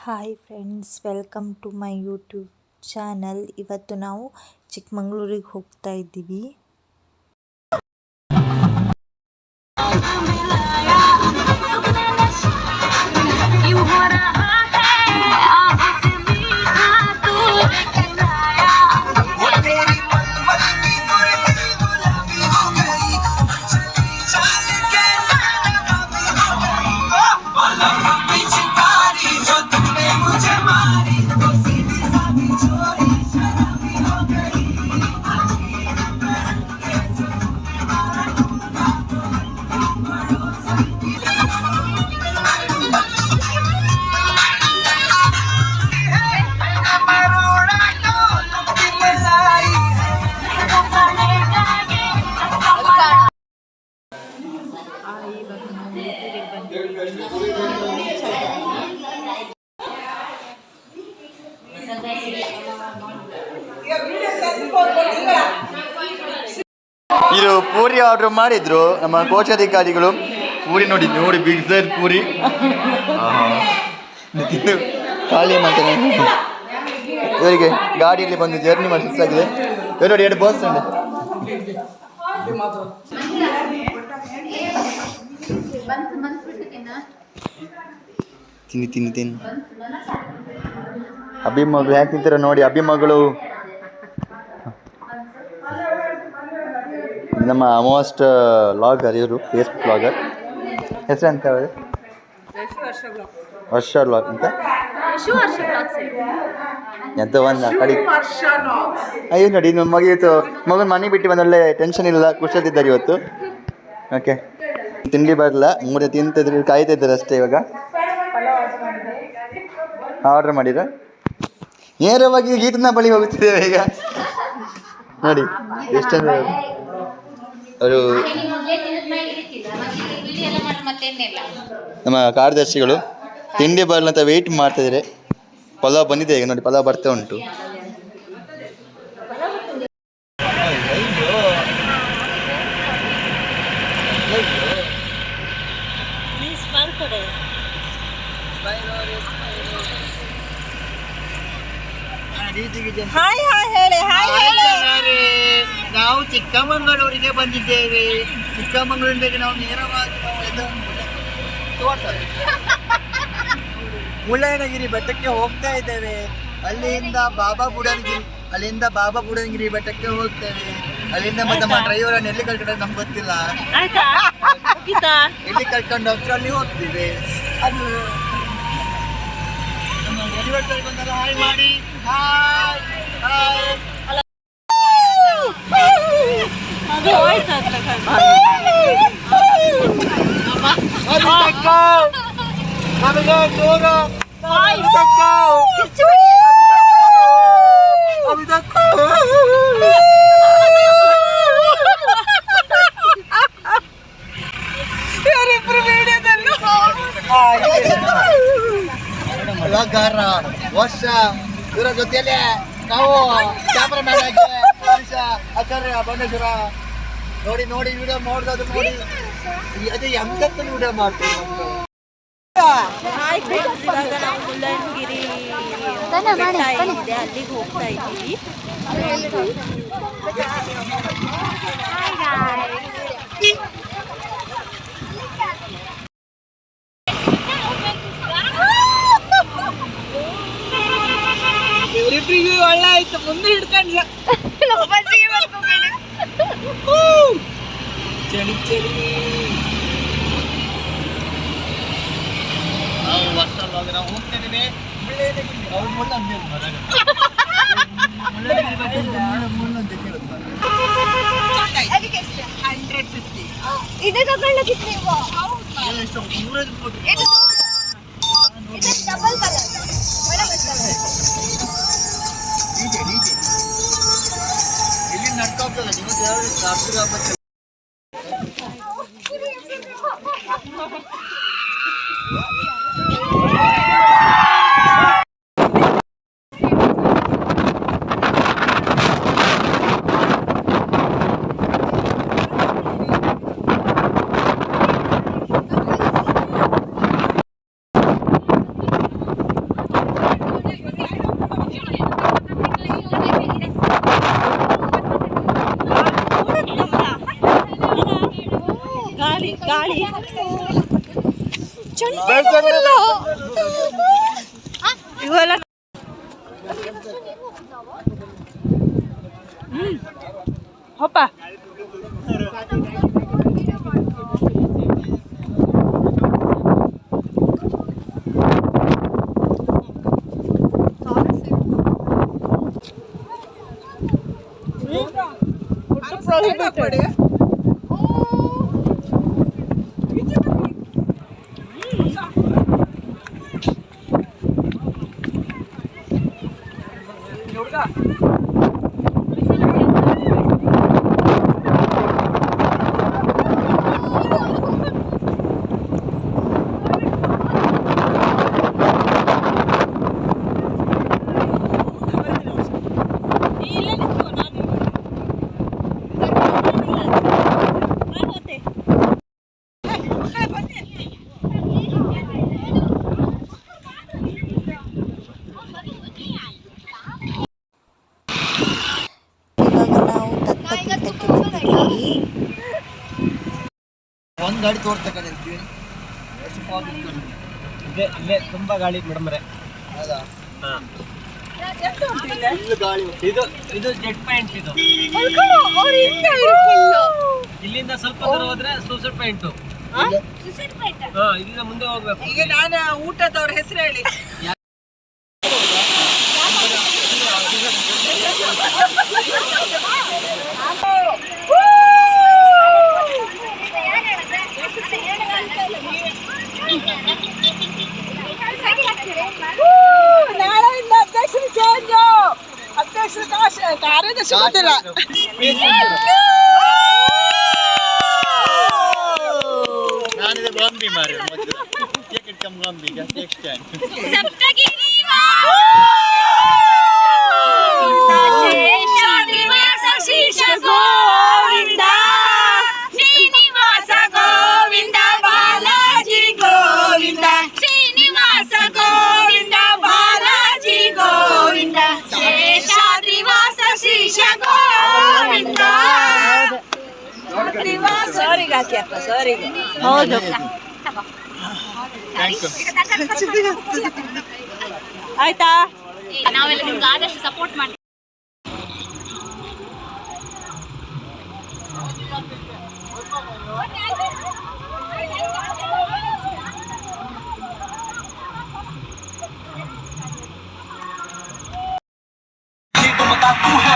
Hi friends, welcome to my YouTube channel. ಇವತ್ತು ನಾವು ಚಿಕ್ಕಮಂಗ್ಳೂರಿಗೆ ಹೋಗ್ತಾ ಇದ್ದೀವಿ. ಇದು ಪೂರಿ ಆರ್ಡರ್ ಮಾಡಿದ್ರು ನಮ್ಮ ಕೋಶಾಧಿಕಾರಿಗಳು. ಪೂರಿ ನೋಡಿ ನೋಡಿ, ಬಿಗ್ ಸೈಜ್ ಪೂರಿ ತಿಂದು ಖಾಲಿ ಮಾಡ್ತಾನೆ. ಇವರಿಗೆ ಗಾಡಿಯಲ್ಲಿ ಬಂದು ಜರ್ನಿ ಮಾಡಿ ಸುಸ್ತಾಗಿದೆ. ಇವ್ರು ನೋಡಿ, ಎರಡು ಬಸ್ ಉಂಟು. ತಿನ್ನಿ ತಿನ್ನಿ ತಿನ್ನಿ. ಅಭಿಮಗಳು ಯಾಕೆ ತಿಂತೀರ ನೋಡಿ, ಅಭಿಮಗಳು ನಮ್ಮ ಮೋಸ್ಟ್ ಲಾಗರ್. ಇವರು ಫೇಸ್ಬುಕ್ ಲಾಗರ್. ಹೆಸರು ಅಂತ ಹೇಳಿ ವರ್ಷ ಲಾಗ್ ಅಂತ ಎಂತ ಒಂದು ಕಡೆ. ಅಯ್ಯೋ ನೋಡಿ, ನಮ್ಮ ಮಗನ ಮನೆ ಬಿಟ್ಟು ಬಂದೊಳ್ಳೆ ಟೆನ್ಷನ್ ಇಲ್ಲ, ಖುಷಿಯಾಗಿದ್ದಾರೆ ಇವತ್ತು. ಓಕೆ, ತಿಂಡಿ ಬರಲ್ಲ, ಮೂರು ತಿಂತಿದ್ರು, ಕಾಯ್ತಿದ್ದಾರೆ ಅಷ್ಟೇ. ಇವಾಗ ಆರ್ಡ್ರ್ ಮಾಡಿರ ನೇರವಾಗಿ ಗೀತನ ಬಳಿ ಹೋಗುತ್ತಿದ್ದೇವೆ ಈಗ. ನೋಡಿ ಎಷ್ಟೊಂದು ಅವರು ನಮ್ಮ ಕಾರ್ಯದರ್ಶಿಗಳು ತಿಂಡಿ ಬರಲ್ಲ ಅಂತ ವೆಯ್ಟ್ ಮಾಡ್ತಿದ್ದಾರೆ. ಪಲಾವ್ ಬಂದಿದೆ ಈಗ ನೋಡಿ, ಪಲಾವ್ ಬರ್ತಾ ಉಂಟು. ನಾವು ಚಿಕ್ಕಮಗಳೂರಿಗೆ ಬಂದಿದ್ದೇವೆ. ಚಿಕ್ಕಮಗಳೂರಿಗೆ ನಾವು ನೇರವಾಗಿ ಮುಳ್ಳಯ್ಯನಗಿರಿ ಬೆಟ್ಟಕ್ಕೆ ಹೋಗ್ತಾ ಇದ್ದೇವೆ. ಅಲ್ಲಿಂದ ಬಾಬಾ ಬುಡನ್ಗಿರಿ ಬೆಟ್ಟಕ್ಕೆ ಹೋಗ್ತೇವೆ. ಅಲ್ಲಿಂದ ಮತ್ತೆ ನಮ್ಮ ಡ್ರೈವರನ್ನು ಎಲ್ಲಿ ಕರ್ಕೊಂಡು ನಮ್ಗೆ ಗೊತ್ತಿಲ್ಲ, ಎಲ್ಲಿ ಕರ್ಕೊಂಡು ಹೋಗ್ತಾರೆ ಅಲ್ಲಿ ಹೋಗ್ತೀವಿ. ಅದು ಬಂದಾಗ ಹಾಯ್ ಮಾಡಿ. ಹಾಯ್ ಹಾಯ್ ವರ್ಷ ಇವರ ಜೊತೆಯಲ್ಲೇ ನಾವು ಕ್ಯಾಮ್ರಾ ಮ್ಯಾನ್ ಆಗಿ ಆಚಾರ್ಯ ಬಂಡೇಶ್ವರ ನೋಡಿ ನೋಡಿ ವಿಡಿಯೋ ಮಾಡೋದು ನೋಡಿ. ಅದೇ ಎಂತದ್ದು ವಿಡಿಯೋ ಮಾಡ್ತೀವಿ. ಇವಾಗ ನಾವು ಮುಳ್ಳಯ್ಯನಗಿರಿ ಇದೆ, ಅಲ್ಲಿಗೆ ಹೋಗ್ತಾ ಇದ್ದೀವಿ. ಇವರಿಬ್ರಿಗೂ ಒಳ್ಳೆ ಆಯ್ತು, ಮುಂದೆ ಹಿಡ್ಕೊಂಡ್ಲ ಚಳಿ ಚಳಿ. ನಾವು ವರ್ಷ ನಾವು ಹೋಗ್ತಿದ್ದೀವಿ ಅವ್ರು ಮುಳ್ಳಂದೆ ಇದೇ ತಗೊಳ್ಳೋದಿತ್ತು ನೀವು. ಡಬಲ್ ಕಲರ್ ಇಲ್ಲಿ ನಡ್ಕೋಗ್ತದೆ ನೀವು. ಗಾಳಿ ಇವೆಲ್ಲ ಹೊಪ್ಪ ಇವಾಗ ನಾವು ದತ್ತಪೀಠಕ್ಕೆ ಬಂದಿದ್ದೀವಿ. ಒಂದು ಗಾಡಿ ತೋರ್ತಕ್ಕ ನಿಂತೀವಿ ಎಷ್ಟು ಫಾಗ್ ಇಟ್ಕೊಂಡು ಇಲ್ಲೇ ತುಂಬಾ ಗಾಳಿ ಮೇಡಮ್ರೆ. ಹೌದಾ ಹಾಂ, ಫುಲ್ ಗಾಳಿ ಇದು ಜೆಟ್ ಪಾಯಿಂಟ್. ಇದು ಇಲ್ಲಿಂದ ಸ್ವಲ್ಪ ದೂರ ಹೋದ್ರೆ ಸೂಸೈಡ್ ಪಾಯಿಂಟ್. ಇಲ್ಲಿಂದ ಮುಂದೆ ಹೋಗ್ಬೇಕು. ಈಗ ನಾನು ಊಟದವ್ರ ಹೆಸರು ಹೇಳಿ. ನಾಳೆಯಿಂದ ಅಧ್ಯಕ್ಷರು ಚೇಂಜ್. ಅಧ್ಯಕ್ಷರು ಕಾರ್ಯದರ್ಶಿ ಗೊತ್ತಿಲ್ಲ. ನಾನಿದೆ ಗಾಂಬಿ ಮಾರಿ ಮೊದಲು ಕೇಕ್ ಇಟ್ಕೊಂಡ್ ಗಾಂಬಿ ಈಗ ಕೇಕ್ ಸ್ಟ್ಯಾಂಡ್ ಸಾರಿಗೆ ಹಾಕಿ ಅಪ್ಪ, ಸಾರಿಗೆ. ಹೌದು ಆಯ್ತಾ. ನಾವೆಲ್ಲ ನಿಮ್ಗೆ ಆದಷ್ಟು ಸಪೋರ್ಟ್ ಮಾಡ್ತೀವಿ. तुम बताती है